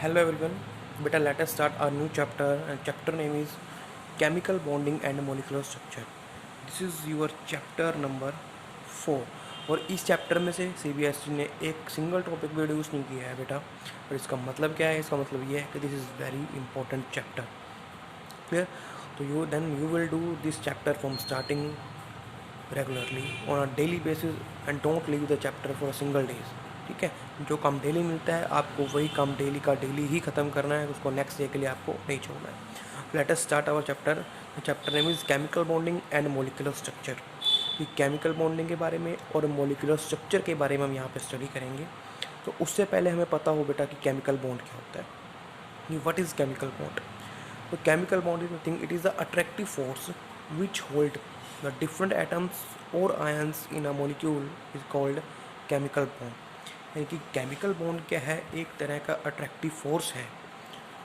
Hello everyone. Beta, let us start our new chapter, and chapter name is Chemical Bonding and Molecular Structure. This is your chapter number 4. और इस chapter में से CBSE ने एक single topic भी reduce नहीं किया है बेटा। और इसका मतलब क्या है? इसका मतलब ये है कि this is very important chapter. Clear? तो you will do this chapter from starting regularly on a daily basis and don't leave the chapter for a single days. ठीक है, जो काम डेली मिलता है आपको वही काम डेली का डेली ही ख़त्म करना है, उसको नेक्स्ट डे के लिए आपको नहीं छोड़ना है। Let us start our chapter. Chapter name is chemical bonding and molecular structure. ये केमिकल बॉन्डिंग के बारे में और मोलिकुलर स्ट्रक्चर के बारे में हम यहाँ पे स्टडी करेंगे। तो उससे पहले हमें पता हो बेटा कि केमिकल बॉन्ड क्या होता है। What is chemical bond? तो chemical bond is nothing, it is the attractive force which hold the different atoms और ions in a molecule is called chemical bond. यानी कि केमिकल बॉन्ड क्या है? एक तरह का अट्रैक्टिव फोर्स है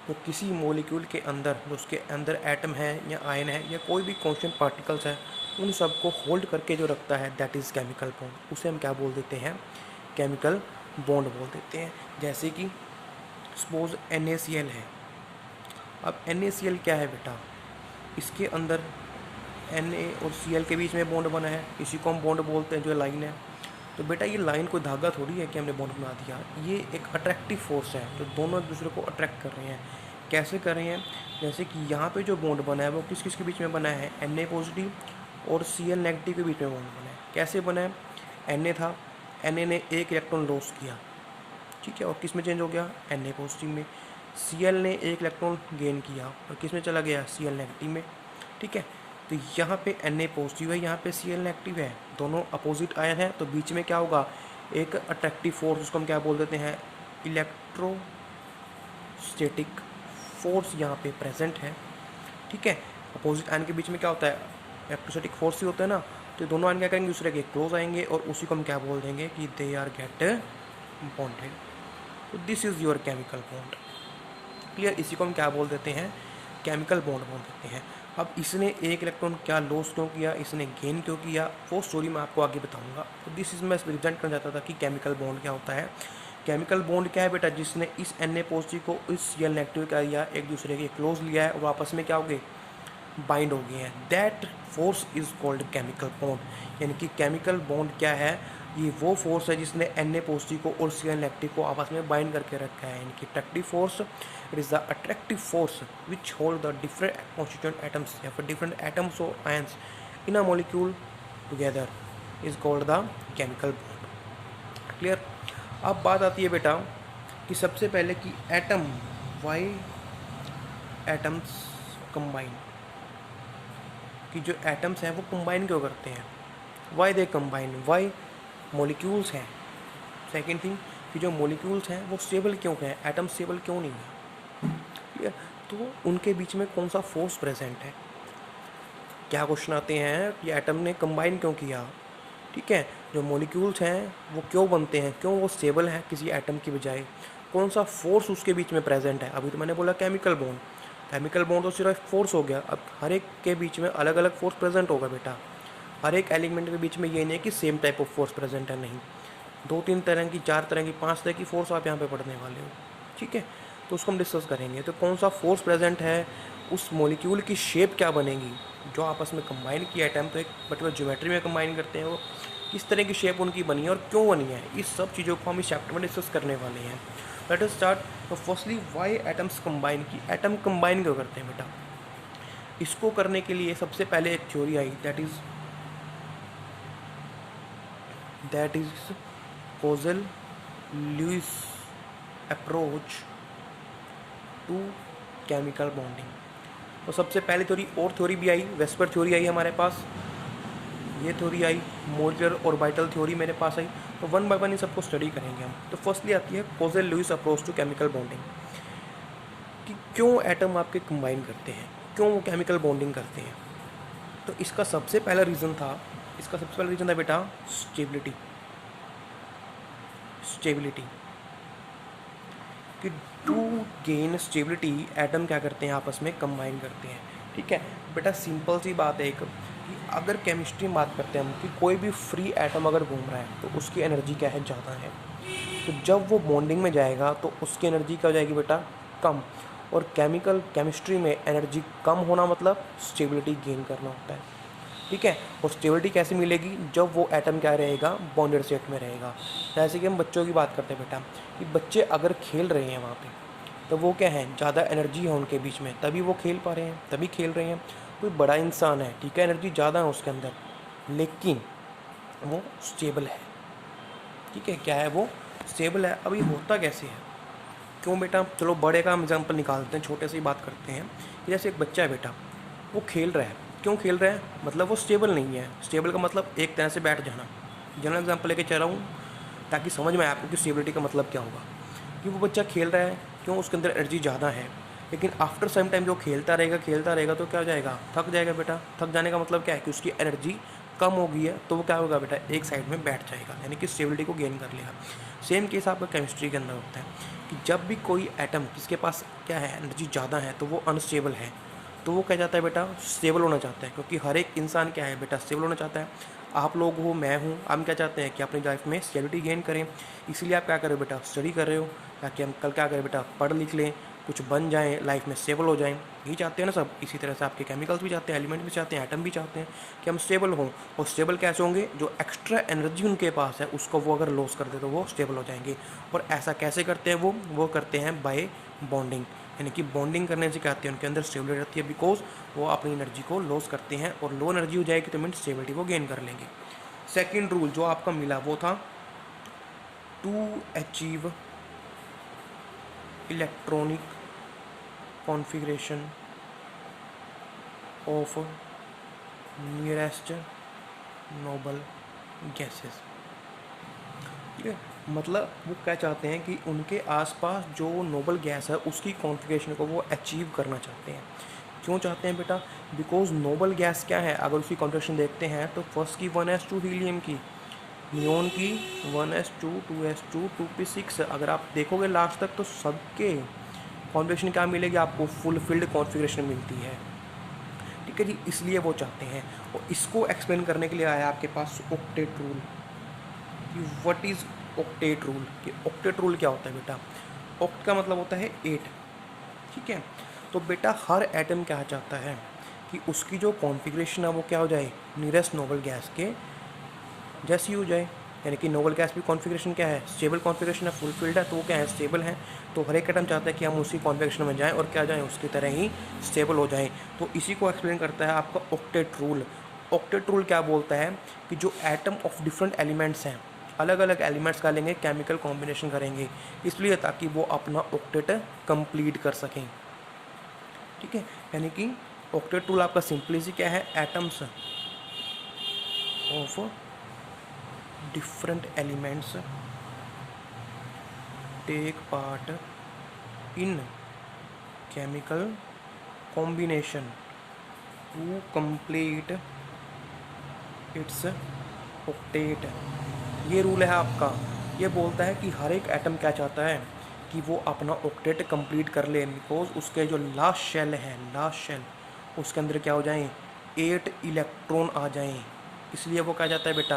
जो किसी मॉलिक्यूल के अंदर, जो उसके अंदर एटम है या आयन है या कोई भी कॉन्स्टेंट पार्टिकल्स है, उन सबको होल्ड करके जो रखता है, दैट इज़ केमिकल बॉन्ड। उसे हम क्या बोल देते हैं? केमिकल बॉन्ड बोल देते हैं। जैसे कि सपोज NaCl है। अब NaCl क्या है बेटा? इसके अंदर Na और Cl के बीच में बॉन्ड बना है, इसी को हम बॉन्ड बोलते हैं, जो लाइन है। तो बेटा ये लाइन कोई धागा थोड़ी है कि हमने बॉन्ड बना दिया, ये एक अट्रैक्टिव फोर्स है जो दोनों एक दूसरे को अट्रैक्ट कर रहे हैं। कैसे कर रहे हैं? जैसे कि यहाँ पे जो बॉन्ड बना है वो किस किस के बीच में बना है? Na पॉजिटिव और Cl नेगेटिव के बीच में बॉन्ड बना है। कैसे बना है? Na था, Na ने एक इलेक्ट्रॉन लॉस किया, ठीक है, और किस में चेंज हो गया? Na पॉजिटिव में। Cl ने एक इलेक्ट्रॉन गेन किया और किस में चला गया? Cl नेगेटिव में। ठीक है, तो यहाँ पे Na पॉजिटिव है, यहाँ पे Cl नेगेटिव है, दोनों अपोजिट आयन है, तो बीच में क्या होगा? एक अट्रैक्टिव फोर्स, उसको हम क्या बोल देते हैं? इलेक्ट्रोस्टैटिक फोर्स यहाँ पे प्रेजेंट है। ठीक है, अपोजिट आयन के बीच में क्या होता है? इलेक्ट्रोस्टैटिक फोर्स ही होता है ना। तो दोनों आयन क्या करेंगे? दूसरे के क्लोज आएंगे और उसी को हम क्या बोल देंगे कि दे आर गेट बॉन्डेड। तो this is your chemical bond. Clear? इसी को हम क्या बोल देते हैं? केमिकल बॉन्ड बोल देते हैं। अब इसने एक इलेक्ट्रॉन क्या लॉस क्यों किया, इसने गेन क्यों किया, वो स्टोरी मैं आपको आगे बताऊंगा। तो दिस इज मैं रिप्रेजेंट करना चाहता था कि केमिकल बॉन्ड क्या होता है। केमिकल बॉन्ड क्या है बेटा? जिसने इस Na पॉजिटिव को इस Cl नेगेटिव का लिया, एक दूसरे के क्लोज लिया है और आपस में क्या हो गए? बाइंड हो गए हैं। That force is called chemical bond. यानी कि केमिकल बॉन्ड क्या है? ये वो फोर्स है जिसने Na पॉजिटिव को और Cl नेगेटिव को आपस में बाइंड करके रखा है। यानी कि attractive force, it is the attractive force which hold the different constituent atoms या फिर डिफरेंट एटम्स और ions in a molecule together is called the chemical bond. Clear? अब बात आती है बेटा कि सबसे पहले कि एटम, वाई एटम्स कंबाइन, कि जो एटम्स हैं वो कंबाइन क्यों करते हैं? Why they combine, why molecules हैं। सेकेंड थिंग कि जो मॉलिक्यूल्स हैं वो स्टेबल क्यों हैं? एटम स्टेबल क्यों नहीं है? क्लियर? तो उनके बीच में कौन सा फोर्स प्रेजेंट है? क्या क्वेश्चन आते हैं कि एटम ने कंबाइन क्यों किया? ठीक है, जो मॉलिक्यूल्स हैं वो क्यों बनते हैं, क्यों वो स्टेबल हैं किसी एटम की बजाय, कौन सा फोर्स उसके बीच में प्रेजेंट है? अभी तो मैंने बोला केमिकल बॉन्ड। केमिकल बॉन्ड तो सिर्फ फोर्स हो गया। अब हर एक के बीच में अलग अलग फोर्स प्रेजेंट होगा बेटा। हर एक एलिमेंट के बीच में ये नहीं है कि same type of force present है, नहीं। 2-3 तरह की, 4 तरह की, 5 तरह की फोर्स आप यहाँ पे पढ़ने वाले हो। ठीक है, तो उसको हम डिस्कस करेंगे। तो कौन सा फोर्स प्रेजेंट है, उस मॉलिक्यूल की शेप क्या बनेगी जो आपस में कंबाइन किया एटम, तो एक पर्टिकुलर ज्योमेट्री में कंबाइन करते हैं, वो किस तरह की शेप उनकी बनी है और क्यों बनी है, इस सब चीज़ों को हम इस चैप्टर में डिस्कस करने वाले हैं। Late us start. तो फर्स्टली वाई एटम्स कंबाइन की, एटम कंबाइन क्यों करते हैं बेटा? इसको करने के लिए सबसे पहले एक थ्योरी आई, that is Kossel Lewis approach to chemical bonding. तो सबसे पहले थ्योरी, और थ्योरी भी आई, वेस्पर थ्योरी आई हमारे पास, ये थ्योरी आई, मोलिकुलर ऑर्बिटल थ्योरी मेरे पास आई। तो वन बाय वन इन सबको स्टडी करेंगे हम। तो फर्स्टली आती है Kossel Lewis approach to chemical bonding, कि क्यों एटम आपके कंबाइन करते हैं, क्यों वो केमिकल बॉन्डिंग करते हैं। तो इसका सबसे पहला रीज़न था बेटा स्टेबिलिटी। कि टू गेन स्टेबिलिटी एटम क्या करते हैं? आपस में कंबाइन करते हैं। ठीक है बेटा, सिंपल सी बात है एक, कि अगर केमिस्ट्री में बात करते हैं हम कि कोई भी फ्री एटम अगर घूम रहा है तो उसकी एनर्जी क्या है? ज़्यादा है। तो जब वो बॉन्डिंग में जाएगा तो उसकी एनर्जी क्या हो जाएगी बेटा, कम। और केमिस्ट्री में एनर्जी कम होना मतलब स्टेबिलिटी गेन करना होता है, ठीक है। और स्टेबिलिटी कैसे मिलेगी, जब वो एटम क्या रहेगा, बॉन्डेड स्टेट में रहेगा। जैसे कि हम बच्चों की बात करते हैं बेटा, कि बच्चे अगर खेल रहे हैं वहाँ पे, तो वो क्या है, ज़्यादा एनर्जी है उनके बीच में, तभी वो खेल पा रहे हैं, तभी खेल रहे हैं। कोई बड़ा इंसान है, ठीक है, एनर्जी ज़्यादा है उसके अंदर, लेकिन वो स्टेबल है, ठीक है, क्या है, वो स्टेबल है। अब ये होता कैसे है, क्यों बेटा, चलो बड़े का हम एग्जाम्पल निकालते हैं, छोटे से ही बात करते हैं। कि जैसे एक बच्चा है बेटा, वो खेल रहा है, क्यों खेल रहा है, मतलब वो स्टेबल नहीं है। स्टेबल का मतलब एक तरह से बैठ जाना। जनरल एग्जाम्पल लेके चल रहा हूँ ताकि समझ में आए आपको कि स्टेबिलिटी का मतलब क्या होगा। कि वो बच्चा खेल रहा है, क्यों, उसके अंदर एनर्जी ज़्यादा है, लेकिन आफ्टर सम टाइम जो खेलता रहेगा तो क्या हो जाएगा, थक जाएगा बेटा। थक जाने का मतलब क्या है कि उसकी एनर्जी कम हो गई है, तो वो क्या होगा बेटा, एक साइड में बैठ जाएगा, यानी कि स्टेबिलिटी को गेन कर लेगा। सेम केस आपका केमिस्ट्री के अंदर होता है कि जब भी कोई एटम जिसके पास क्या है, एनर्जी ज़्यादा है, तो वो अनस्टेबल है, तो वो क्या चाहता है बेटा, स्टेबल होना चाहता है। क्योंकि हर एक इंसान क्या है बेटा, स्टेबल होना चाहता है। आप लोग हो, मैं हूँ, हम क्या चाहते हैं कि अपनी लाइफ में स्टेबिलिटी गेन करें। इसीलिए आप क्या कर रहे हो बेटा, स्टडी कर रहे हो, ताकि हम कल क्या करें बेटा, पढ़ लिख लें, कुछ बन जाएं, लाइफ में स्टेबल हो जाएं। यही चाहते हैं ना सब। इसी तरह से आपके केमिकल्स भी चाहते हैं, एलिमेंट भी चाहते हैं, एटम भी चाहते हैं कि हम स्टेबल हों। और स्टेबल कैसे होंगे, जो एक्स्ट्रा एनर्जी उनके पास है उसको वो अगर लॉस कर दे तो वो स्टेबल हो जाएंगे। और ऐसा कैसे करते हैं, वो करते हैं बाय बॉन्डिंग, यानी कि बॉन्डिंग करने से क्या आती है, उनके अंदर स्टेबिलिटी रहती है, बिकॉज वो अपनी एनर्जी को लॉस करते हैं। और लो एनर्जी हो जाएगी तो मीन स्टेबिलिटी को गेन कर लेंगे। सेकेंड रूल जो आपका मिला वो था to achieve electronic configuration of nearest noble gases, ठीक है। मतलब वो क्या चाहते हैं कि उनके आसपास जो नोबल गैस है उसकी कॉन्फ़िगरेशन को वो अचीव करना चाहते हैं। क्यों चाहते हैं बेटा, बिकॉज नोबल गैस क्या है, अगर उसकी कॉन्फ़िगरेशन देखते हैं तो फर्स्ट की 1s2 हीलियम की, नियोन की 1s2 2s2 2p6। अगर आप देखोगे लास्ट तक तो सबके कॉन्फ़िगरेशन क्या मिलेगी आपको, फुलफिल्ड कॉन्फ़िगरेशन मिलती है, ठीक है जी। इसलिए वो चाहते हैं। और इसको एक्सप्लेन करने के लिए आया आपके पास ऑक्टेट रूल। कि व्हाट इज़ ऑक्टेट रूल, कि ऑक्टेट रूल क्या होता है बेटा। ऑक्ट का मतलब होता है 8, ठीक है। तो बेटा हर एटम क्या चाहता है कि उसकी जो कॉन्फ़िगरेशन है वो क्या हो जाए, नियरेस्ट नोबल गैस के जैसी हो जाए। यानी कि नोबल गैस भी कॉन्फ़िगरेशन क्या है, स्टेबल कॉन्फ़िगरेशन है, फुलफिल्ड है, तो वो क्या है, स्टेबल है। तो हर एक एटम चाहता है कि हम उसी कॉन्फ़िगरेशन में जाएं और क्या जाएं, उसकी तरह ही स्टेबल हो जाएं। तो इसी को एक्सप्लेन करता है आपका ऑक्टेट रूल। ऑक्टेट रूल क्या बोलता है कि जो एटम ऑफ डिफरेंट एलिमेंट्स हैं, अलग अलग एलिमेंट्स का लेंगे, केमिकल कॉम्बिनेशन करेंगे, इसलिए ताकि वो अपना ऑक्टेट कंप्लीट कर सकें, ठीक है। यानी कि ऑक्टेट रूल आपका सिंपली सी क्या है, atoms of different elements take part in chemical combination to complete its octet. ये रूल है आपका। ये बोलता है कि हर एक एटम क्या चाहता है कि वो अपना ऑक्टेट कंप्लीट कर ले, बिकॉज उसके जो लास्ट शेल है, लास्ट शेल, उसके अंदर क्या हो जाएं, 8 इलेक्ट्रॉन आ जाएं। इसलिए वो क्या चाहता है बेटा,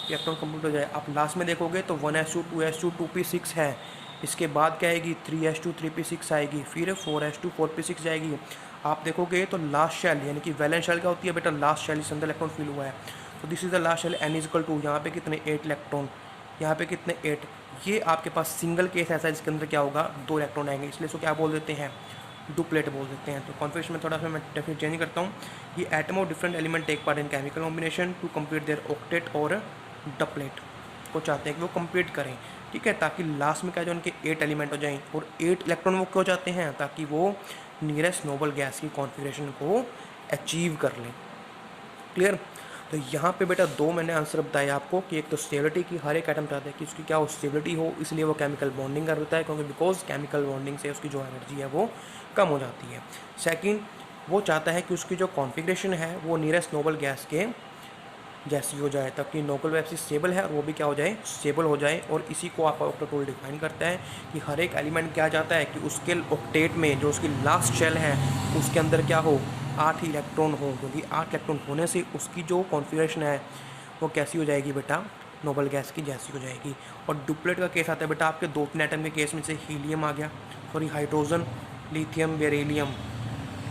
इलेक्ट्रॉन कंप्लीट हो जाए। आप लास्ट में देखोगे तो 1s2 2s2 2p6 है, इसके बाद क्या आएगी, 3s2 3p6 आएगी, फिर 4s2 4p6 जाएगी। आप देखोगे तो लास्ट शेल यानी कि वैलेंस शेल क्या होती है बेटा, लास्ट शेल जिसके अंदर इलेक्ट्रॉन फिल हुआ है। तो this is the last shell, n equal to, यहाँ पे कितने 8 इलेक्ट्रॉन, यहाँ पे कितने 8। ये आपके पास सिंगल केस ऐसा है जिसके अंदर क्या होगा, 2 इलेक्ट्रॉन आएंगे, इसलिए इसको क्या बोल देते हैं, डुप्लेट बोल देते हैं। तो कॉन्फ़िगरेशन में थोड़ा सा मैं डेफिनेट चेंज करता हूँ। ये atom of different element take part in chemical combination to complete their octet और डुप्लेट को चाहते हैं कि वो कंप्लीट करें, ठीक है, ताकि लास्ट में क्या जो उनके 8 एलिमेंट हो जाएं। और 8 इलेक्ट्रॉन वो क्यों चाहते हैं, ताकि वो नियरेस्ट नोबल गैस की कॉन्फ़िगरेशन को अचीव कर लें। क्लियर। तो यहाँ पे बेटा 2 मैंने आंसर बताए आपको कि एक तो स्टेबिलिटी की, हर एक एटम चाहता है कि उसकी क्या हो, स्टेबिलिटी हो, इसलिए वो केमिकल बॉन्डिंग कर देता है, क्योंकि बिकॉज केमिकल बॉन्डिंग से उसकी जो एनर्जी है वो कम हो जाती है। सेकंड, वो चाहता है कि उसकी जो कॉन्फ़िगरेशन है वो नियरेस्ट नोबल गैस के जैसी हो जाए, ताकि नोबल गैस स्टेबल है और वो भी क्या हो जाए, स्टेबल हो जाए। और इसी को आपका ऑक्टेट रूल डिफाइन करता है कि हर एक एलिमेंट क्या चाहता है कि उसके ऑक्टेट में जो उसकी लास्ट शेल है उसके अंदर क्या हो, 8 इलेक्ट्रॉन हो, क्योंकि 8 इलेक्ट्रॉन होने से उसकी जो कॉन्फ़िगरेशन है वो कैसी हो जाएगी बेटा, नोबल गैस की जैसी हो जाएगी। और डुप्लेट का केस आता है बेटा आपके 2-3 एटम के केस में से हीलियम आ गया, सॉरी हाइड्रोजन, लिथियम, बेरिलियम,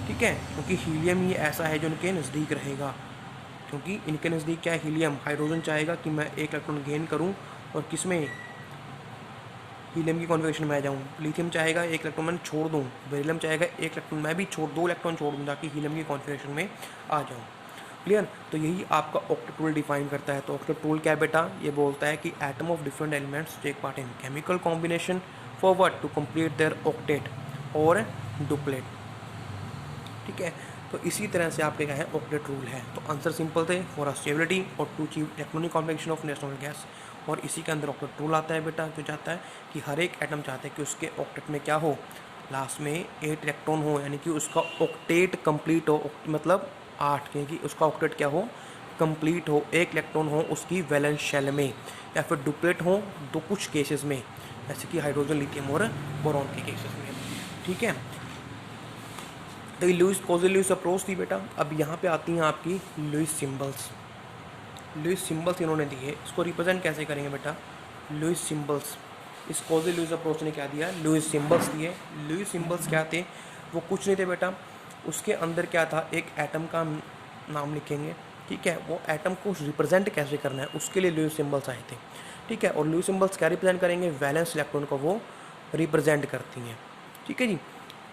ठीक है, क्योंकि हीलियम ही ऐसा है जो इनके नज़दीक रहेगा, क्योंकि इनके नज़दीक क्या है, हीलियम। हाइड्रोजन चाहेगा कि मैं एक इलेक्ट्रॉन गेन करूँ और किस में, हीलियम की कॉन्फ़िगरेशन में आ जाऊँ। लिथियम चाहेगा एक इलेक्ट्रॉन मैं छोड़ दूँ, बेरिलियम चाहेगा एक इलेक्ट्रॉन मैं भी छोड़, 2 इलेक्ट्रॉन छोड़ दूँ ताकि हीलियम की कॉन्फ़िगरेशन में आ जाऊँ। क्लियर। तो यही आपका ऑक्टेट रूल डिफाइन करता है। तो ऑक्टेट रूल क्या है बेटा, ये बोलता है कि atom of different elements take part in chemical combination for what, to complete their octet और डुप्लेट, ठीक है। तो इसी तरह से आपके क्या है, ऑक्टेट रूल है। तो आंसर सिंपल थे, फॉर अ स्टेबिलिटी और to achieve electronic combination of national gas. और इसी के अंदर ऑक्टेट रूल आता है बेटा, जो चाहता है कि हर एक एटम चाहता है कि उसके ऑक्टेट में क्या हो, लास्ट में 8 इलेक्ट्रॉन हो, यानी कि उसका ऑक्टेट कंप्लीट हो, मतलब 8, क्योंकि उसका ऑक्टेट क्या हो, कंप्लीट हो, 1 इलेक्ट्रॉन हो उसकी वैलेंस शेल में, या फिर डुप्लेट हो दो कुछ केसेस में, जैसे कि हाइड्रोजन, लिथियम और बोरॉन के केसेस में, ठीक है। तो ये लुईस कॉजल लुईस अप्रोच थी बेटा। अब यहाँ पे आती हैं आपकी लुईस सिंबल्स। लुईस सिंबल्स इन्होंने दिए, इसको रिप्रेजेंट कैसे करेंगे बेटा, लुईस सिंबल्स। इस कॉजल लुईस अप्रोच ने क्या दिया, लुईस सिंबल्स दिए। लुईस सिंबल्स क्या थे, वो कुछ नहीं थे बेटा, उसके अंदर क्या था, एक एटम का नाम लिखेंगे, ठीक है, वो एटम को रिप्रेजेंट कैसे करना है उसके लिए लुईस सिंबल्स आए थे, ठीक है। और लुईस सिंबल्स क्या रिप्रेजेंट करेंगे, वैलेंस इलेक्ट्रॉन को वो रिप्रेजेंट करती हैं, ठीक है जी।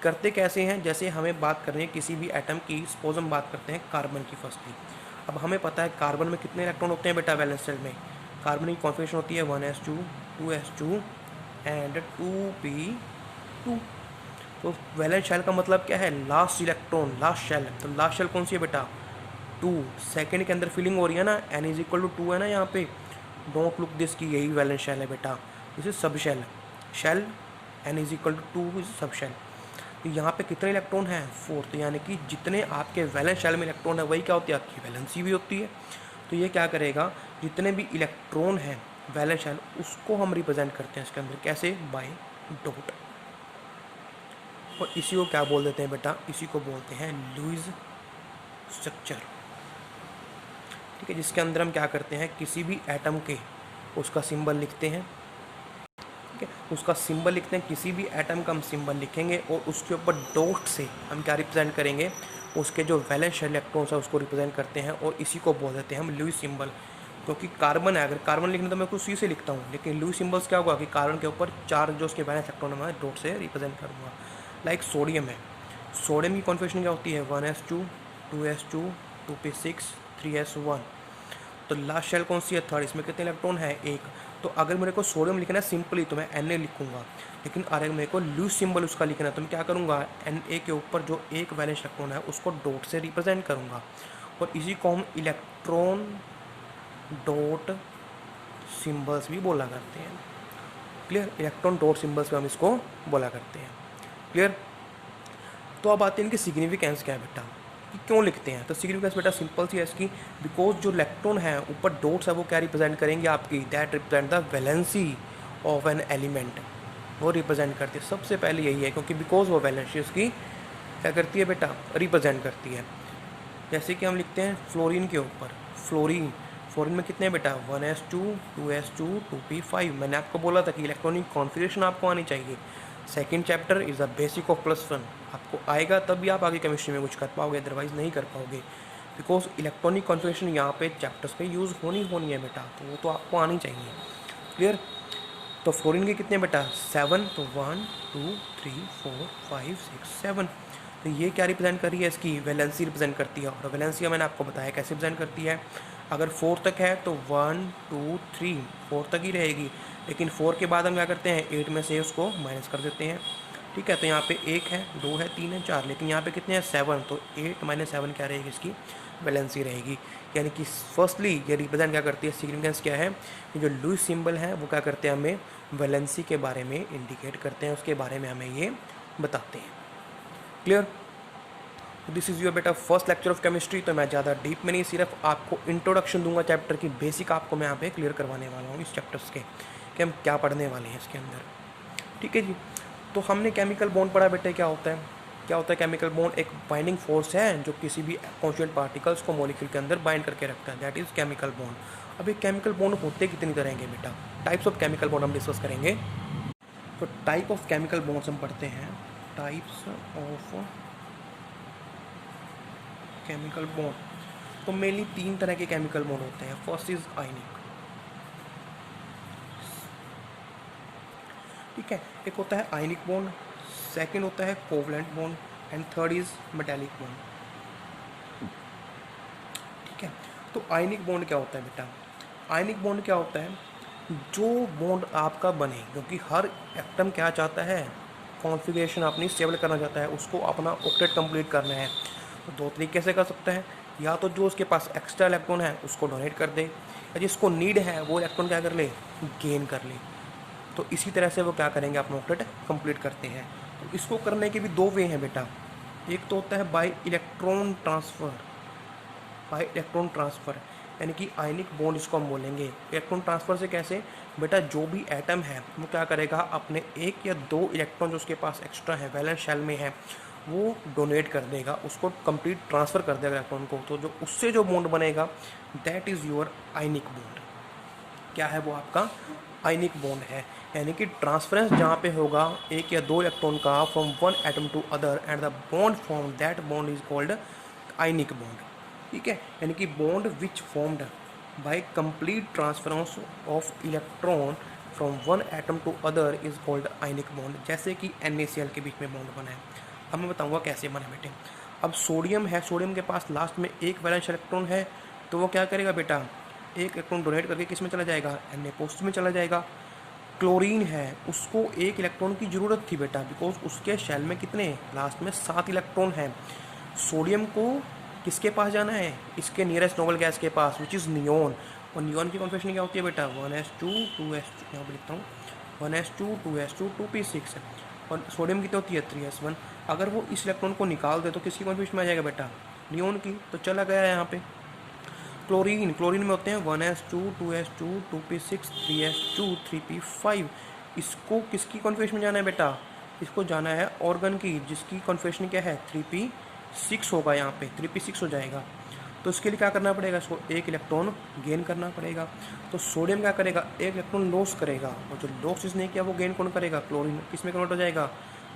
करते कैसे हैं, जैसे हमें बात करनी है किसी भी एटम की, सपोज हम बात करते हैं कार्बन की फर्स्टली। अब हमें पता है कार्बन में कितने इलेक्ट्रॉन होते हैं बेटा, वैलेंस शेल में। कार्बन की कॉन्फ़िगरेशन होती है 1s2 2s2 एंड 2p2। तो वैलेंस शेल का मतलब क्या है, लास्ट इलेक्ट्रॉन, लास्ट शेल। तो लास्ट शेल कौन सी है बेटा, 2। सेकेंड के अंदर फिलिंग हो रही है ना, n=2 है ना यहाँ पे, डोंट लुक दिस, की यही वैलेंस शेल है बेटा। This is sub shell, shell n=2 sub shell. तो यहाँ पे कितने इलेक्ट्रॉन हैं, 4। तो यानी कि जितने आपके वैलेंस शेल में इलेक्ट्रॉन है वही क्या होती है, आपकी वैलेंसी भी होती है। तो ये क्या करेगा, जितने भी इलेक्ट्रॉन हैं वैलेंस शेल, उसको हम रिप्रेजेंट करते हैं इसके अंदर, कैसे, बाय डॉट। और इसी को क्या बोल देते हैं बेटा, इसी को बोलते हैं लुईस स्ट्रक्चर, ठीक है। जिसके अंदर हम क्या करते हैं, किसी भी एटम के उसका सिंबल लिखते हैं, ठीक है, उसका सिंबल लिखते हैं, किसी भी एटम का हम सिंबल लिखेंगे और उसके ऊपर डॉट से हम क्या रिप्रेजेंट करेंगे, उसके जो वैलेंस इलेक्ट्रॉन्स है उसको रिप्रेजेंट करते हैं। और इसी को बोल देते हैं हम लुईस सिंबल। क्योंकि कार्बन है, अगर कार्बन लिखना तो मैं कुछ सी से लिखता हूँ, लेकिन लुईस सिंबल्स क्या होगा कि कार्बन के ऊपर 4 जो उसके वैलेंस इलेक्ट्रॉन है मैं डॉट से रिप्रेजेंट करूँगा। लाइक सोडियम है, सोडियम की कॉन्फ़िगरेशन क्या होती है, 1s2 2s2 2p6 3s1। तो लास्ट शेल कौन सी है, 3rd। इसमें कितने इलेक्ट्रॉन है, 1। तो अगर मेरे को सोडियम लिखना है सिंपली तो मैं Na लिखूंगा, लेकिन अगर मेरे को लुईस सिंबल उसका लिखना है तो मैं क्या करूँगा, Na के ऊपर जो एक वैलेंस इलेक्ट्रॉन है उसको डॉट से रिप्रेजेंट करूँगा। और इसी को हम इलेक्ट्रॉन डॉट सिंबल्स भी बोला करते हैं। क्लियर, इलेक्ट्रॉन डॉट सिंबल्स भी हम इसको बोला करते हैं। क्लियर। तो अब आते हैं इनकी सिग्निफिकेंस क्या है बेटा, कि क्यों लिखते हैं। तो सिग्निफिकेंस बेटा सिंपल सी है इसकी, बिकॉज जो इलेक्ट्रॉन है ऊपर डॉट्स है वो क्या रिप्रेजेंट करेंगे आपकी, that represent the valency of an element, वो रिप्रेजेंट करती है। सबसे पहले यही है, क्योंकि बिकॉज वो वैलेंसी उसकी क्या करती है बेटा, रिप्रेजेंट करती है। जैसे कि हम लिखते हैं फ्लोरीन के ऊपर, फ्लोरीन, फ्लोरीन में कितने बेटा, 1s2 2s2 2p5। मैंने आपको बोला था कि इलेक्ट्रॉनिक कॉन्फ़िगरेशन आपको आनी चाहिए। Second chapter is the basic of +1, आपको आएगा तब भी आप आगे केमिस्ट्री में कुछ कर पाओगे, अदरवाइज नहीं कर पाओगे। बिकॉज इलेक्ट्रॉनिक कॉन्फ़िगरेशन यहाँ पे चैप्टर्स पे यूज़ होनी है बेटा, तो वो तो आपको आनी चाहिए। क्लियर। तो फ्लोरीन के कितने बेटा, 7। तो 1 2 3 4 5 6 7। तो ये क्या रिप्रेजेंट कर रही है, इसकी वैलेंसी रिप्रेजेंट करती है। और वैलेंसी मैंने आपको बताया कैसे रिप्रेजेंट करती है, अगर 4 तक है तो 1 2 3 4 तक ही रहेगी, लेकिन 4 के बाद हम क्या करते हैं, 8 में से उसको माइनस कर देते हैं, ठीक है। तो यहाँ पे 1 है, 2 है, 3 है, 4, लेकिन यहाँ पे कितने हैं, 7। तो 8 - 7 क्या रहेगी, इसकी वैलेंसी रहेगी। यानी कि फर्स्टली ये रिप्रेजेंट क्या करती है, सिग्निफिकेंस क्या है, कि जो लुईस सिंबल है वो क्या करते हैं, हमें वैलेंसी के बारे में इंडिकेट करते हैं, उसके बारे में हमें ये बताते हैं। क्लियर। दिस इज़ योर बेटा फर्स्ट लेक्चर ऑफ केमिस्ट्री। तो मैं ज़्यादा डीप में नहीं, सिर्फ आपको इंट्रोडक्शन दूंगा चैप्टर की, बेसिक आपको मैं यहाँ पे क्लियर करवाने वाला हूँ इस चैप्टर्स के, कि हम क्या पढ़ने वाले हैं इसके अंदर, ठीक है जी। तो हमने केमिकल बॉन्ड पढ़ा बेटे, क्या होता है, क्या होता है केमिकल बॉन्ड, एक बाइंडिंग फोर्स है जो किसी भी कॉन्स्टिट्यूएंट पार्टिकल्स को मॉलिक्यूल के अंदर बाइंड करके रखता है, दैट इज़ केमिकल बॉन्ड। अब ये केमिकल बॉन्ड होते कितनी तरह के बेटा, टाइप्स ऑफ केमिकल बॉन्ड हम डिस्कस करेंगे। तो टाइप ऑफ केमिकल बॉन्ड्स हम पढ़ते हैं, टाइप्स ऑफ केमिकल बॉन्ड। तो मेनली 3 तरह के केमिकल बॉन्ड होते हैं। फर्स्ट इज आयनिक, ठीक है, एक होता है आयनिक बॉन्ड, सेकंड होता है covalent bond and third is metallic bond, ठीक है। तो आयनिक बॉन्ड क्या होता है बेटा, आयनिक बॉन्ड क्या होता है, जो बॉन्ड आपका बने, क्योंकि हर एटम क्या चाहता है, कॉन्फ़िगरेशन अपनी स्टेबल करना चाहता है, उसको अपना ऑक्टेट कंप्लीट करना है। तो 2 तरीके से कर सकता है, या तो जो उसके पास एक्स्ट्रा इलेक्ट्रॉन है उसको डोनेट कर दे, या जिसको नीड है वो इलेक्ट्रॉन क्या कर ले, गेन कर ले। तो इसी तरह से वो क्या करेंगे, अपना ऑक्टेट कंप्लीट करते हैं। तो इसको करने के भी 2 वे हैं बेटा, एक तो होता है bye electron transfer, bye electron transfer, यानी कि आयनिक बॉन्ड इसको हम बोलेंगे। इलेक्ट्रॉन ट्रांसफ़र से कैसे बेटा, जो भी एटम है वो क्या करेगा, अपने 1 या 2 इलेक्ट्रॉन जो उसके पास एक्स्ट्रा है, वैलेंस शेल में है, वो डोनेट कर देगा, उसको कंप्लीट ट्रांसफ़र कर देगा इलेक्ट्रॉन को। तो जो उससे जो बॉन्ड बनेगा that is your ionic bond. क्या है वो आपका आयनिक बॉन्ड है, यानी कि ट्रांसफरेंस जहाँ पे होगा 1 या 2 इलेक्ट्रॉन का from one atom to other and the bond form that bond is called ionic bond, ठीक है। यानी कि bond which formed by complete transference of electron from one atom to other is called ionic bond. जैसे कि NaCl के बीच में bond बना है, अब मैं बताऊंगा कैसे बना बेटे। अब सोडियम है, सोडियम के पास लास्ट में 1 वैलेंस इलेक्ट्रॉन है, तो वो क्या करेगा बेटा, 1 इलेक्ट्रॉन डोनेट करके किस में चला जाएगा, Na पॉजिटिव में चला जाएगा। क्लोरीन है, उसको 1 इलेक्ट्रॉन की ज़रूरत थी बेटा, बिकॉज उसके शेल में कितने, लास्ट में 7 इलेक्ट्रॉन हैं। सोडियम को किसके पास जाना है, इसके नियरेस्ट नोबल गैस के पास, विच इज़ नियोन। और नियोन की कॉन्फिगरेशन क्या होती है बेटा, 1s2 2s2, यहाँ पर लिखता हूँ 1s2 2s2 2p6, और सोडियम कितनी होती है 3s1। अगर वो इस इलेक्ट्रॉन को निकाल दे तो किसकी कॉन्फिगरेशन में आ जाएगा बेटा, नियोन की। तो चला गया है यहाँ पे। क्लोरीन, क्लोरीन में होते हैं 1s2 2s2 2p6 3s2 3p5। इसको किसकी कॉन्फिगरेशन में जाना है बेटा, इसको जाना है ऑर्गन की, जिसकी कॉन्फिगरेशन क्या है 3p6 होगा, यहाँ पे 3p6 हो जाएगा। तो इसके लिए क्या करना पड़ेगा, इसको 1 इलेक्ट्रॉन गेन करना पड़ेगा। तो सोडियम क्या करेगा, 1 इलेक्ट्रॉन लॉस करेगा, और जो लॉस इसने किया वो गेन कौन करेगा, क्लोरीन। किस में कन्वर्ट हो जाएगा,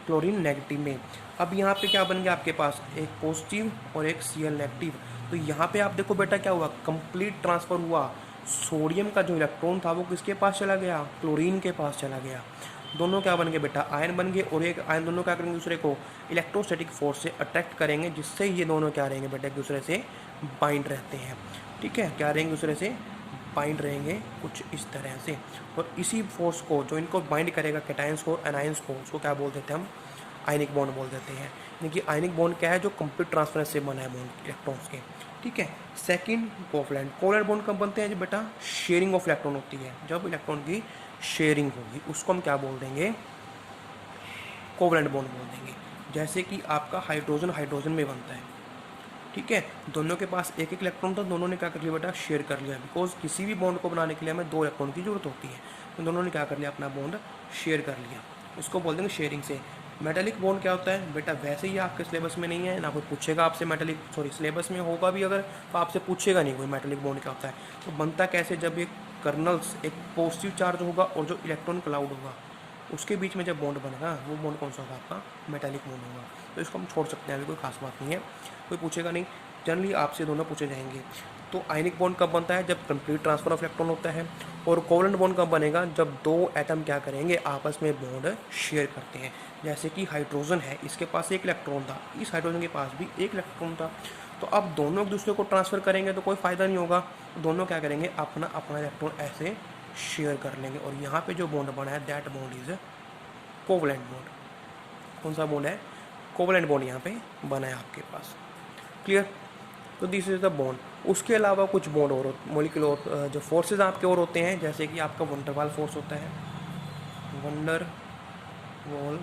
क्लोरीन नेगेटिव में। अब यहाँ पे क्या बन गया आपके पास, एक पॉजिटिव और एक Cl नेगेटिव। तो यहाँ पे आप देखो बेटा क्या हुआ, कंप्लीट ट्रांसफ़र हुआ। सोडियम का जो इलेक्ट्रॉन था वो किसके पास चला गया, क्लोरीन के पास चला गया। दोनों क्या बन गए बेटा, आयन बन गए, और एक आयन दोनों क्या करेंगे, दूसरे को इलेक्ट्रोस्टैटिक फोर्स से अट्रैक्ट करेंगे, जिससे ये दोनों क्या रहेंगे बेटा, एक दूसरे से बाइंड रहते हैं, ठीक है। क्या रहेंगे, दूसरे से बाइंड रहेंगे कुछ इस तरह से। और इसी फोर्स को जो इनको बाइंड करेगा, कैटायंस को एनायंस को, उसको क्या बोल देते हैं हम, आयनिक बॉन्ड बोल देते हैं। यानी कि आयनिक बॉन्ड क्या है, जो कंप्लीट ट्रांसफरेंस से बना है बॉन्ड इलेक्ट्रॉन्स के, ठीक है। सेकंड कोवलेंट, कोवलेंट बॉन्ड कब बनते हैं जी बेटा, शेयरिंग ऑफ इलेक्ट्रॉन होती है, जब इलेक्ट्रॉन की शेयरिंग होगी उसको हम क्या बोल देंगे, कोवलेंट बॉन्ड बोल देंगे। जैसे कि आपका हाइड्रोजन हाइड्रोजन में बनता है, ठीक है, दोनों के पास 1 1 इलेक्ट्रॉन था, दोनों ने क्या कर लिया बेटा, शेयर कर लिया। बिकॉज किसी भी बॉन्ड को बनाने के लिए हमें 2 इलेक्ट्रॉन की जरूरत होती है, तो दोनों ने क्या कर लिया, अपना बॉन्ड शेयर कर लिया, उसको बोल देंगे शेयरिंग से। मेटालिक बॉन्ड क्या होता है बेटा, वैसे ही आपके सिलेबस में नहीं है ना, कोई पूछेगा आपसे मेटालिक, सॉरी सिलेबस में होगा भी अगर तो आपसे पूछेगा नहीं कोई मेटालिक बॉन्ड क्या होता है। तो बनता कैसे, जब एक कर्नल्स, एक पॉजिटिव चार्ज होगा और जो इलेक्ट्रॉन क्लाउड होगा उसके बीच में जब बॉन्ड बनेगा, वो बॉन्ड कौन सा होगा, आपका मेटालिक बॉन्ड होगा। तो इसको हम छोड़ सकते हैं, अभी कोई खास बात नहीं है, कोई पूछेगा नहीं, जनरली आपसे दोनों पूछे जाएंगे। तो आयनिक बॉन्ड कब बनता है, जब कंप्लीट ट्रांसफर ऑफ इलेक्ट्रॉन होता है। और कोवलेंट बॉन्ड कब बनेगा, जब 2 एटम क्या करेंगे, आपस में बॉन्ड शेयर करते हैं। जैसे कि हाइड्रोजन है, इसके पास 1 इलेक्ट्रॉन था, इस हाइड्रोजन के पास भी 1 इलेक्ट्रॉन था। तो अब दोनों एक दूसरे को ट्रांसफ़र करेंगे तो कोई फ़ायदा नहीं होगा, दोनों क्या करेंगे, अपना अपना इलेक्ट्रॉन ऐसे शेयर कर लेंगे। और यहाँ पे जो बॉन्ड बना है that bond is covalent bond. कौन सा बॉन्ड है, कोवलेंट बॉन्ड यहाँ पे बना है आपके पास, क्लियर। तो दिस इज द बॉन्ड। उसके अलावा कुछ बॉन्ड और मॉलिक्यूलर जो फोर्सेज आपके और होते हैं, जैसे कि आपका वंडरवाल फोर्स होता है, वंडरवाल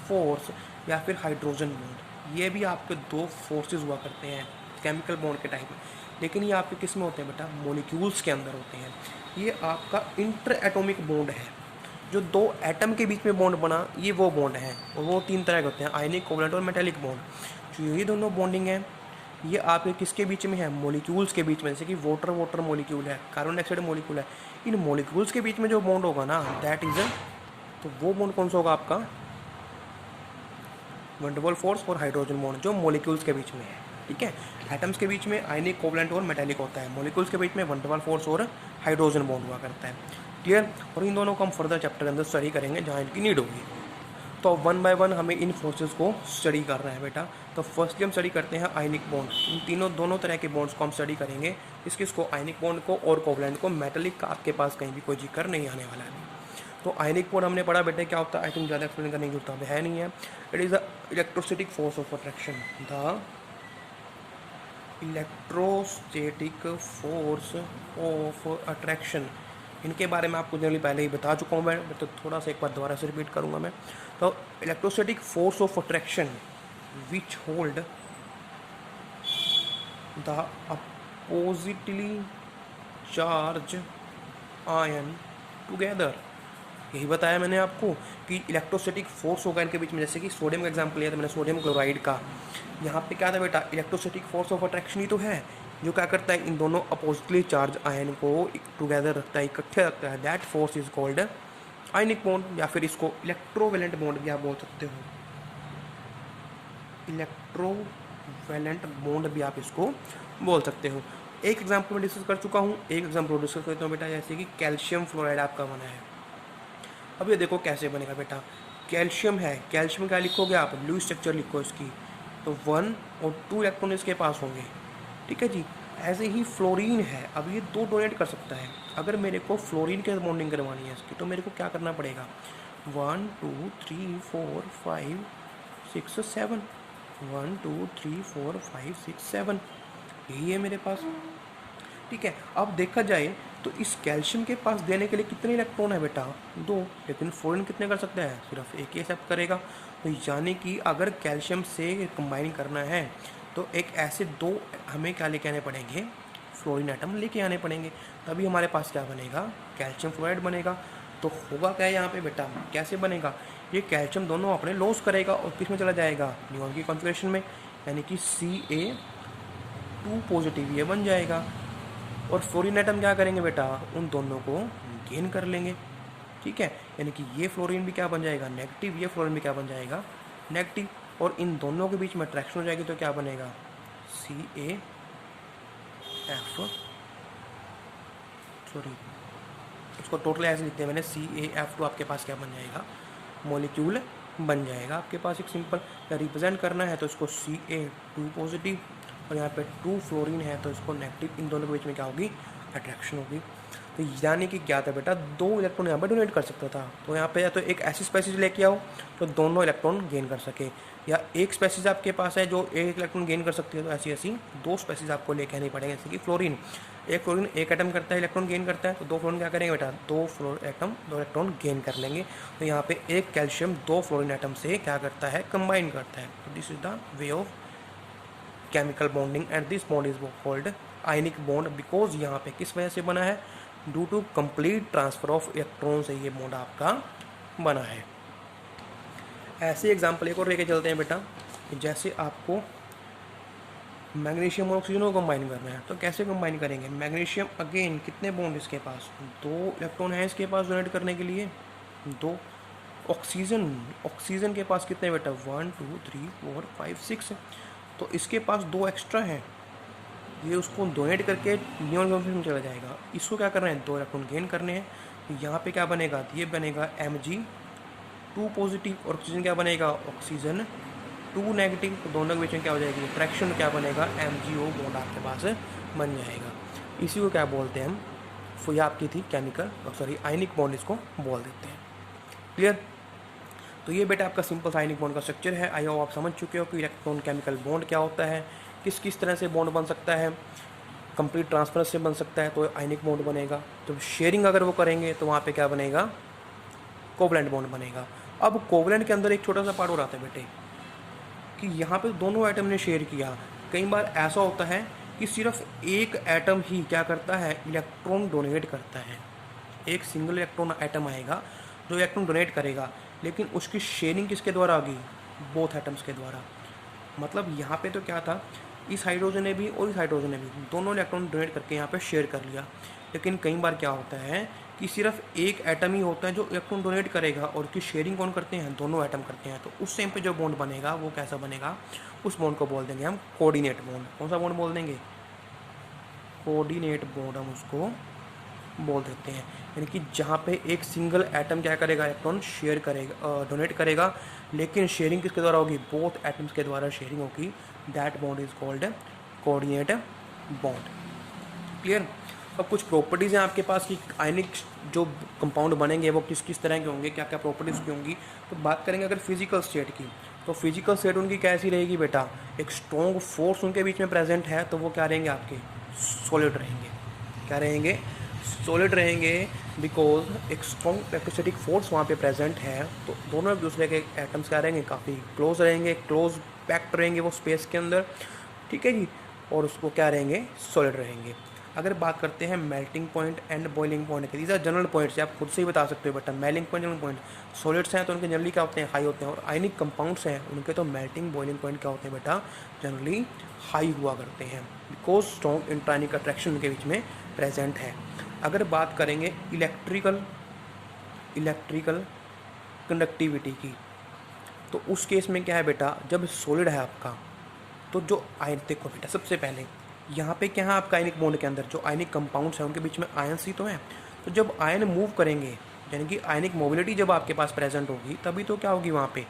फोर्स, या फिर हाइड्रोजन बॉन्ड। ये भी आपके 2 फोर्सेज हुआ करते हैं केमिकल बॉन्ड के टाइप में, लेकिन ये आपके किस में होते हैं बेटा, मॉलिक्यूल्स के अंदर होते हैं। ये आपका इंटर एटॉमिक बॉन्ड है, जो 2 एटम के बीच में बॉन्ड बना, ये वो बॉन्ड है। और वो 3 तरह के होते हैं, आयनिक, कोवलेंट और मेटालिक बॉन्ड। जो ये दोनों बॉन्डिंग है ये आपके किसके बीच में है, मॉलिक्यूल्स के बीच में, जैसे कि वाटर वाटर मॉलिक्यूल है, कार्बन डाइऑक्साइड मॉलिक्यूल है, इन मॉलिक्यूल्स के बीच में जो बॉन्ड होगा ना दैट इज तो वो बॉन्ड कौन सा होगा आपका, वंडरवॉल फोर्स और हाइड्रोजन बॉन्ड जो मॉलिक्यूल्स के बीच में है। ठीक है, एटम्स के बीच में आयनिक, कोवलेंट और मेटालिक होता है, मॉलिक्यूल्स के बीच में वंडरवॉल फोर्स और हाइड्रोजन बॉन्ड हुआ करता है। क्लियर, और इन दोनों को हम फर्दर चैप्टर के अंदर स्टडी करेंगे जहाँ इनकी नीड होगी। तो वन बाय वन हमें इन फोर्सेस को स्टडी करना है बेटा। तो फर्स्टली हम स्टडी करते हैं आयनिक बॉन्ड, इन दोनों तरह के बॉन्ड्स को हम स्टडी करेंगे, किसको, आयनिक बॉन्ड को और कोवलेंट को। मेटालिक का आपके पास कहीं भी कोई जिक्र नहीं आने वाला है। तो आयनिक बॉन्ड हमने पढ़ा बेटे क्या होता है, आई थिंक ज़्यादा एक्सप्लेन करने की जरूरत है नहीं है। It is the electrostatic force of attraction, the electrostatic force of attraction. इनके बारे में आपको जनरली पहले ही बता चुका हूँ मैं, तो थोड़ा सा एक बार दोबारा से रिपीट करूँगा मैं। तो electrostatic force of attraction which hold the oppositely charge ion together. यही बताया मैंने आपको कि इलेक्ट्रोस्टैटिक फोर्स होगा इनके बीच में। जैसे कि सोडियम का एग्जांपल लिया था मैंने, सोडियम क्लोराइड का। यहाँ पे क्या था बेटा, इलेक्ट्रोस्टैटिक फोर्स ऑफ अट्रैक्शन ही तो है, जो क्या करता है, इन दोनों अपोजिटली चार्ज आयन को टुगेदर रखता है, इकट्ठे रखता है। That force is called ionic bond, या फिर इसको इलेक्ट्रोवेलेंट बॉन्ड भी आप बोल सकते हो। इलेक्ट्रोवेलेंट बॉन्ड भी आप इसको बोल सकते हो। एक एग्जाम्पल मैं डिस्कस कर चुका हूँ, एक एग्जाम्पल डिस्कस करता हूँ बेटा। जैसे कि कैल्शियम फ्लोराइड आपका बना है। अब ये देखो कैसे बनेगा बेटा, कैल्शियम है, कैल्शियम क्या लिखोगे आप, ब्लू स्ट्रक्चर लिखो इसकी, तो 1 और 2 इलेक्ट्रॉन इसके पास होंगे। ठीक है जी। ऐसे ही फ्लोरीन है, अब ये 2 डोनेट कर सकता है। अगर मेरे को फ्लोरीन के बॉन्डिंग करवानी है इसकी, तो मेरे को क्या करना पड़ेगा, 1 2 3 4 5 6 7, 1 2 3 4 5 6 7, यही है मेरे पास। ठीक है, अब देखा जाए तो इस कैल्शियम के पास देने के लिए कितने इलेक्ट्रॉन है बेटा, 2, लेकिन फ्लोरीन कितने कर सकता है, सिर्फ एक ही एक्सेप्ट करेगा। तो यानी कि अगर कैल्शियम से कंबाइन करना है तो एक ऐसे 2 हमें क्या लेके आने पड़ेंगे, फ्लोरीन आइटम लेके आने पड़ेंगे, तभी हमारे पास क्या बनेगा, कैल्शियम फ्लोराइड बनेगा। तो होगा क्या यहाँ पे बेटा, कैसे बनेगा, ये कैल्शियम दोनों अपने लॉस करेगा और किस में चला जाएगा, नियॉन की कॉन्फ़िगरेशन में, यानी कि Ca2 पॉजिटिव ये बन जाएगा। और फ्लोरीन आइटम क्या करेंगे बेटा, उन दोनों को गेन कर लेंगे। ठीक है, यानी कि ये फ्लोरीन भी क्या बन जाएगा, नेगेटिव, ये फ्लोरीन भी क्या बन जाएगा, नेगेटिव, और इन दोनों के बीच में अट्रैक्शन हो जाएगी तो क्या बनेगा, CaF, सॉरी उसको टोटल ऐसे लिखते हैं मैंने, CaF2 आपके पास क्या बन जाएगा, मॉलिक्यूल बन जाएगा आपके पास। एक सिंपल या रिप्रेजेंट करना है तो इसको Ca2 पॉजिटिव, और यहाँ पे 2 फ्लोरीन है तो इसको नेगेटिव, इन दोनों के बीच में क्या होगी, अट्रैक्शन होगी। तो यानी कि क्या था बेटा, 2 इलेक्ट्रॉन यहाँ पर डोनेट कर सकता था, तो यहाँ पे या तो एक ऐसी स्पेसीज लेके आओ तो दोनों इलेक्ट्रॉन गेन कर सके, या एक स्पेसीज आपके पास है जो एक इलेक्ट्रॉन गेन कर सकती है, तो ऐसी ऐसी 2 स्पेसीज आपको लेके आनी पड़ेंगे। जैसे कि फ्लोरीन एक एटम करता है, इलेक्ट्रॉन गेन करता है, तो 2 फ्लोरीन क्या करेंगे बेटा, 2 इलेक्ट्रॉन गेन कर लेंगे। तो यहाँ पे एक कैल्शियम 2 फ्लोरीन एटम से क्या करता है, कंबाइन करता है। तो this is the way of chemical bonding and this bond is called ionic bond, because यहाँ पे किस वजह से बना है, due to complete transfer of electron से ये बॉन्ड आपका बना है। ऐसे एग्जाम्पल एक और लेके चलते हैं बेटा, जैसे आपको मैग्नीशियम और ऑक्सीजन को कंबाइन करना है, तो कैसे कंबाइन करेंगे, मैग्नीशियम अगेन कितने बॉन्ड इसके पास, 2 इलेक्ट्रॉन है इसके पास डोनेट करने के लिए, 2। ऑक्सीजन के पास कितने बेटा, 1 2 3 4 5 6, तो इसके पास 2 एक्स्ट्रा हैं, ये उसको डोनेट करके नियॉन कॉन्फ़िगरेशन में चला जाएगा। इसको क्या करना है, 2 इलेक्ट्रॉन गेन करने हैं, तो यहाँ पे क्या बनेगा, ये बनेगा Mg2 पॉजिटिव, और ऑक्सीजन क्या बनेगा, ऑक्सीजन2 नेगेटिव, तो दोनों के बीच में क्या हो जाएगी, अट्रैक्शन क्या बनेगा, MgO बॉन्ड आपके पास बन जाएगा। इसी को क्या बोलते हैं हम, ये आपकी थी केमिकल आयनिक बॉन्ड, इसको बोल देते हैं। क्लियर। तो ये बेटा आपका सिंपल आयनिक बॉन्ड का स्ट्रक्चर है। आई होप आप समझ चुके हो कि इलेक्ट्रॉन केमिकल बॉन्ड क्या होता है, किस किस तरह से बॉन्ड बन सकता है, कंप्लीट ट्रांसफर से बन सकता है तो आयनिक बॉन्ड बनेगा, तो शेयरिंग अगर वो करेंगे तो वहाँ पे क्या बनेगा, कोवलेंट बॉन्ड बनेगा। अब कोवलेंट के अंदर एक छोटा सा पार्ट हो रहा था बेटे, कि यहाँ पे दोनों एटम ने शेयर किया। कई बार ऐसा होता है कि सिर्फ एक एटम ही क्या करता है, इलेक्ट्रॉन डोनेट करता है, एक सिंगल इलेक्ट्रॉन एटम आएगा जो इलेक्ट्रॉन डोनेट करेगा, लेकिन उसकी शेयरिंग किसके द्वारा होगी, बोथ एटम्स के द्वारा। मतलब यहाँ पे तो क्या था इस हाइड्रोजन ने भी और इस हाइड्रोजन ने भी दोनों इलेक्ट्रॉन डोनेट करके यहाँ पे शेयर कर लिया। लेकिन कई बार क्या होता है कि सिर्फ एक एटम ही होता है जो इलेक्ट्रॉन डोनेट करेगा और उसकी शेयरिंग कौन करते हैं, दोनों एटम करते हैं। तो उस टाइम पे जो बॉन्ड बनेगा वो कैसा बनेगा, उस बॉन्ड को बोल देंगे हम कोऑर्डिनेट बॉन्ड। कौन सा बॉन्ड बोल देंगे, कोऑर्डिनेट बॉन्ड हम उसको बोल देते हैं। यानी कि जहाँ पे एक सिंगल एटम क्या करेगा, इलेक्ट्रॉन शेयर करेगा, डोनेट करेगा, लेकिन शेयरिंग किसके द्वारा होगी, बोथ एटम्स के द्वारा शेयरिंग होगी। That bond is called coordinate bond. Clear. अब कुछ प्रॉपर्टीज़ हैं आपके पास कि आयनिक जो कंपाउंड बनेंगे वो किस किस तरह के होंगे, क्या क्या प्रॉपर्टीज़ की होंगी। तो बात करेंगे अगर फिजिकल स्टेट की, तो फिजिकल स्टेट उनकी कैसी रहेगी बेटा, एक स्ट्रॉन्ग फोर्स उनके बीच में प्रेजेंट है, तो वो क्या रहेंगे आपके, सॉलिड रहेंगे। क्या रहेंगे, सॉलिड रहेंगे, बिकॉज एक स्ट्रॉन्ग इलेक्ट्रोस्टैटिक फोर्स वहाँ पे प्रेजेंट है। तो दोनों एक दूसरे के एटम्स क्या रहेंगे, काफ़ी क्लोज रहेंगे, क्लोज पैक्ट रहेंगे वो स्पेस के अंदर, ठीक है जी। और उसको क्या रहेंगे, सॉलिड रहेंगे। अगर बात करते हैं melting point and boiling point के, दीज जनरल पॉइंट्स, आप खुद से ही बता सकते हो बेटा। Melting point, general point, solids हैं तो उनके जनरली क्या होते हैं, हाई होते हैं, और आयनिक कंपाउंड्स हैं उनके तो मेल्टिंग बॉइलिंग पॉइंट क्या होते हैं बेटा, जनरली हाई हुआ करते हैं, बिकॉज स्ट्रॉन्ग इंट्रायनिक अट्रैक्शन उनके बीच में प्रेजेंट है। अगर बात करेंगे इलेक्ट्रिकल कंडक्टिविटी की, तो उस केस में क्या है बेटा, जब सॉलिड है आपका, तो जो आयन, देखो बेटा सबसे पहले यहाँ पे क्या है आपका आयनिक बॉन्ड के अंदर जो आयनिक कंपाउंड्स हैं उनके बीच में आयन्स ही तो हैं। तो जब आयन मूव करेंगे, यानी कि आयनिक मोबिलिटी जब आपके पास प्रेजेंट होगी, तभी तो क्या होगी वहाँ पे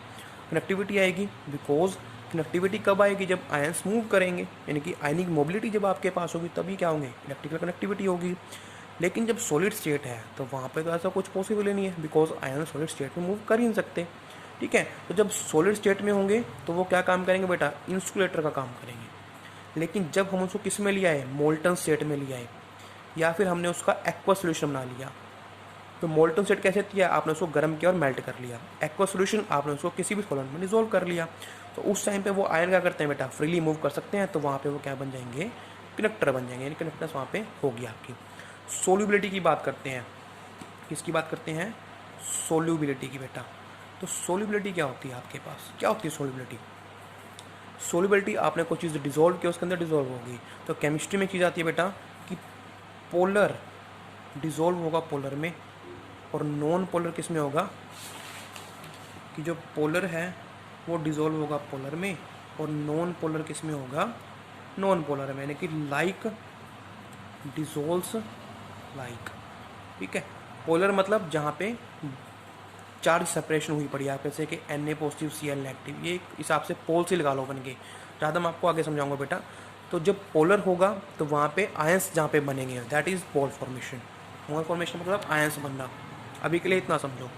कनेक्टिविटी आएगी। बिकॉज कनेक्टिविटी कब आएगी, जब आयन्स मूव करेंगे, यानी कि आयनिक मोबिलिटी जब आपके पास होगी तभी क्या होंगे, इलेक्ट्रिकल कनेक्टिविटी होगी। लेकिन जब सॉलिड स्टेट है तो वहाँ पे तो ऐसा कुछ पॉसिबल ही नहीं है, बिकॉज आयन सॉलिड स्टेट में मूव कर ही नहीं सकते, ठीक है। तो जब सॉलिड स्टेट में होंगे तो वो क्या काम करेंगे बेटा, इंसुलेटर का काम करेंगे। लेकिन जब हम उसको किस में लिया है, मोल्टन स्टेट में लिया है, या फिर हमने उसका एक्वा सोल्यूशन बना लिया। तो मोल्टन स्टेट कैसे किया, आपने उसको गर्म किया और मेल्ट कर लिया। एक्वा सोल्यूशन आपने उसको किसी भी सॉल्वेंट में डिजोल्व कर लिया। तो उस टाइम पे वो आयन क्या करते हैं बेटा, फ्रीली मूव कर सकते हैं। तो वहाँ पे वो क्या बन जाएंगे, कनेक्टर बन जाएंगे, यानी कनेक्टर्स वहाँ पे होगी आपकी। सोल्यूबिलिटी की बात करते हैं, किसकी बात करते हैं, सोल्यूबिलिटी की बेटा। तो सोल्यूबिलिटी क्या होती है आपके पास, क्या होती है सोल्यूबिलिटी। सोल्यूबिलिटी, आपने कोई चीज़ डिजोल्व किया उसके अंदर डिजोल्व होगी। तो केमिस्ट्री में चीज़ आती है बेटा कि पोलर डिजोल्व होगा पोलर में, और नॉन पोलर किस में होगा, कि जो पोलर है वो डिजोल्व होगा पोलर में, और नॉन पोलर किस में होगा, नॉन पोलर में, यानी कि लाइक डिजोल्व्स लाइक, ठीक है। पोलर मतलब जहाँ पे चार्ज सेपरेशन हुई पड़ी है, जैसे कि Na पॉजिटिव Cl नेगेटिव, ये हिसाब से पोल से लगा लो बन के, ज़्यादा मैं आपको आगे समझाऊंगा बेटा। तो जब पोलर होगा तो वहाँ पे आयंस जहाँ पे बनेंगे, that is pole formation. Pole formation मतलब आयंस बनना, अभी के लिए इतना समझो,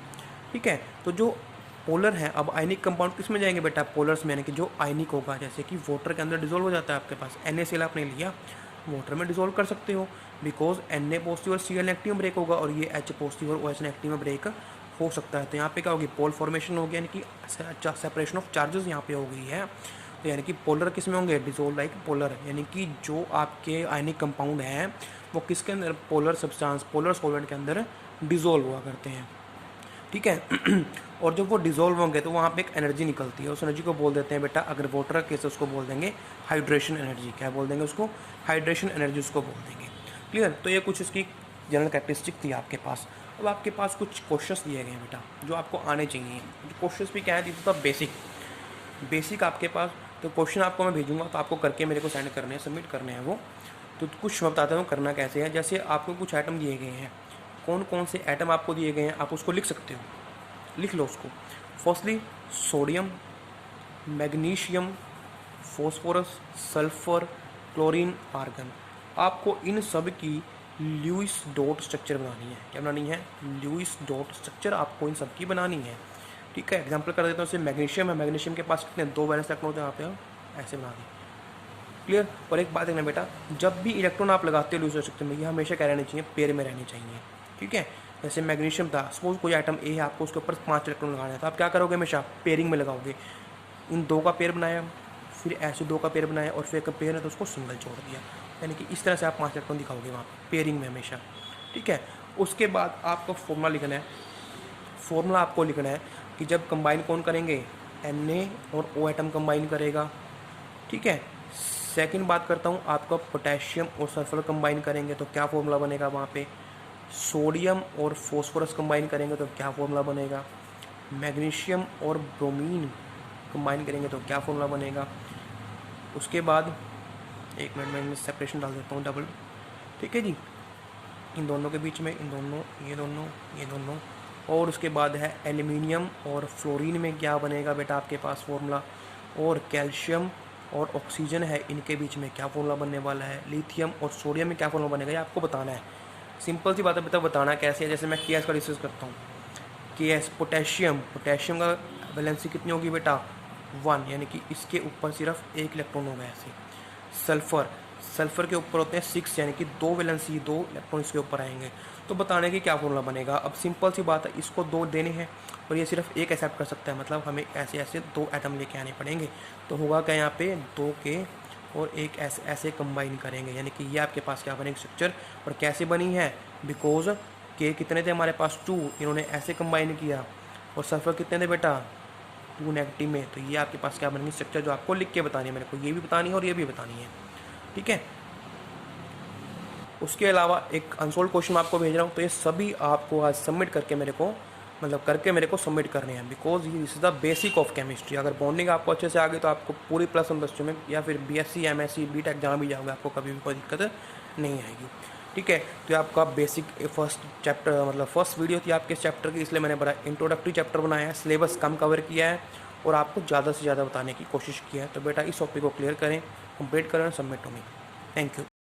ठीक है। तो जो पोलर है, अब आयनिक कंपाउंड किस में जाएंगे बेटा, पोलर्स में, यानी कि जो आयनिक होगा, जैसे कि वाटर के अंदर डिजोल्व हो जाता है आपके पास, NaCl आपने लिया, वाटर में डिजोल्व कर सकते हो, बिकॉज Na पॉजिटिव और Cl नेगेटिव में ब्रेक होगा, और ये H पॉजिटिव और OH नेगेटिव में ब्रेक हो सकता है। तो यहाँ पे क्या होगी, पोल फॉर्मेशन हो गया, यानी कि सेपरेशन ऑफ चार्जेस यहाँ पे हो गई है। तो यानी कि पोलर किस में होंगे, डिजोल्व लाइक पोलर, यानी कि जो आपके आयनिक कंपाउंड हैं वो किसके अंदर, पोलर सब्सटेंस, पोलर सॉल्वेंट के अंदर डिजोल्व हुआ करते हैं, ठीक है। और जब वो डिजोल्व होंगे तो वहाँ पे एक एनर्जी निकलती है, उस एनर्जी को बोल देते हैं बेटा, अगर वाटर का केस है उसको बोल देंगे हाइड्रेशन एनर्जी। क्या बोल देंगे उसको, हाइड्रेशन एनर्जी उसको बोल देंगे। क्लियर। तो ये कुछ इसकी जनरल कैरेक्टरिस्टिक थी आपके पास। अब आपके पास कुछ क्वेश्चंस दिए गए हैं बेटा जो आपको आने चाहिए। क्वेश्चंस भी क्या है, दिस इज द बेसिक आपके पास। तो क्वेश्चन आपको मैं भेजूंगा, तो आपको करके मेरे को सेंड करने हैं, सबमिट करने हैं वो। तो कुछ मैं बताता हूँ करना कैसे है। जैसे आपको कुछ आइटम दिए गए हैं, कौन कौन से आइटम आपको दिए गए हैं, आप उसको लिख सकते हो, लिख लो उसको। Firstly sodium, magnesium, phosphorus, sulphur, chlorine, argon. आपको इन सब की ल्यूइस डॉट स्ट्रक्चर बनानी है। क्या बनानी है, ल्यूइस डॉट स्ट्रक्चर आपको इन सब की बनानी है, ठीक है। एग्जांपल कर देता हूँ, जैसे मैग्नीशियम है, मैग्नीशियम के पास कितने, 2 वैलेंस इलेक्ट्रॉन होते हैं, यहाँ पे ऐसे बना दें, क्लियर। और एक बात देखना बेटा, जब भी इलेक्ट्रॉन आप लगाते हो ल्यूइस स्ट्रक्चर में, ये हमेशा क्या रहनी चाहिए, पेयर में रहनी चाहिए, ठीक है। जैसे मैग्नीशियम था, सपोज कोई आइटम ए है, आपको उसके ऊपर 5 इलेक्ट्रॉन लगाना है, तो आप क्या करोगे, हमेशा पेयरिंग में लगाओगे। इन 2 का पेयर बनाया, फिर ऐसे 2 का पेयर बनाया, और फिर एक पेयर है तो उसको सिंगल जोड़ दिया, यानी कि इस तरह से आप 5 इलेक्ट्रॉन दिखाओगे वहाँ पेयरिंग में हमेशा, ठीक है। उसके बाद आपको फॉर्मूला लिखना है। फॉर्मूला आपको लिखना है कि जब कंबाइन कौन करेंगे, Na और O एटम कंबाइन करेगा, ठीक है, सेकंड बात करता हूँ आपका पोटेशियम और सल्फर कंबाइन करेंगे तो क्या फॉर्मूला बनेगा वहाँ पे। सोडियम और फॉस्फोरस कंबाइन करेंगे तो क्या फॉर्मूला बनेगा। मैग्नीशियम और ब्रोमीन कंबाइन करेंगे तो क्या फॉर्मूला बनेगा। उसके बाद एक मिनट में इनमें सेपरेशन डाल देता हूँ डबल, ठीक है जी, इन दोनों के बीच में, इन दोनों, ये दोनों। और उसके बाद है एल्युमिनियम और फ्लोरीन में क्या बनेगा बेटा आपके पास फॉर्मूला। और कैल्शियम और ऑक्सीजन है, इनके बीच में क्या फॉर्मूला बनने वाला है। लिथियम और सोडियम में क्या फॉर्मूला बनेगा, ये आपको बताना है। सिंपल सी बात है बेटा, बताना कैसे है। जैसे मैं के का डिस्कस करता हूँ, के पोटेशियम का वैलेंसी कितनी होगी बेटा 1, यानी कि इसके ऊपर सिर्फ एक इलेक्ट्रॉन होगा ऐसे। सल्फर के ऊपर होते हैं 6, यानी कि 2 वैलेंसी 2 इलेक्ट्रॉन इसके ऊपर आएंगे। तो बताने की क्या फॉर्मूला बनेगा। अब सिंपल सी बात है, इसको 2 देने हैं और ये सिर्फ एक एक्सेप्ट कर सकता है, मतलब हमें ऐसे ऐसे 2 एटम लेके आने पड़ेंगे। तो होगा क्या यहाँ पे 2 के और एक ऐसे कंबाइन करेंगे, यानी कि ये आपके पास क्या बनेगी स्ट्रक्चर। और कैसे बनी है, बिकॉज के कितने थे हमारे पास 2, इन्होंने ऐसे कंबाइन किया। और सल्फर कितने थे बेटा 2 नेगेटिव में। तो ये आपके पास क्या बनेगी स्ट्रक्चर, जो आपको लिख के बतानी है मेरे को, ये भी बतानी है और ये भी बतानी है, ठीक है। उसके अलावा एक अनसोल्व क्वेश्चन मैं आपको भेज रहा हूँ, तो ये सभी आपको आज सबमिट करके मेरे को सबमिट करने हैं, बिकॉज ये is the basic of chemistry. अगर बॉन्डिंग आपको अच्छे से आ गई तो आपको पूरी +1 में या फिर BSc MSc BTech जहाँ भी जाओगे आपको कभी भी कोई दिक्कत नहीं आएगी, ठीक है। तो ये आपका बेसिक फर्स्ट चैप्टर, मतलब फर्स्ट वीडियो थी आपके इस चैप्टर की, इसलिए मैंने बड़ा इंट्रोडक्टरी चैप्टर बनाया है, सिलेबस कम कवर किया है और आपको ज़्यादा से ज़्यादा बताने की कोशिश की है। तो बेटा इस टॉपिक को क्लियर करें, कंप्लीट करें और सबमिट हो मी। Thank you.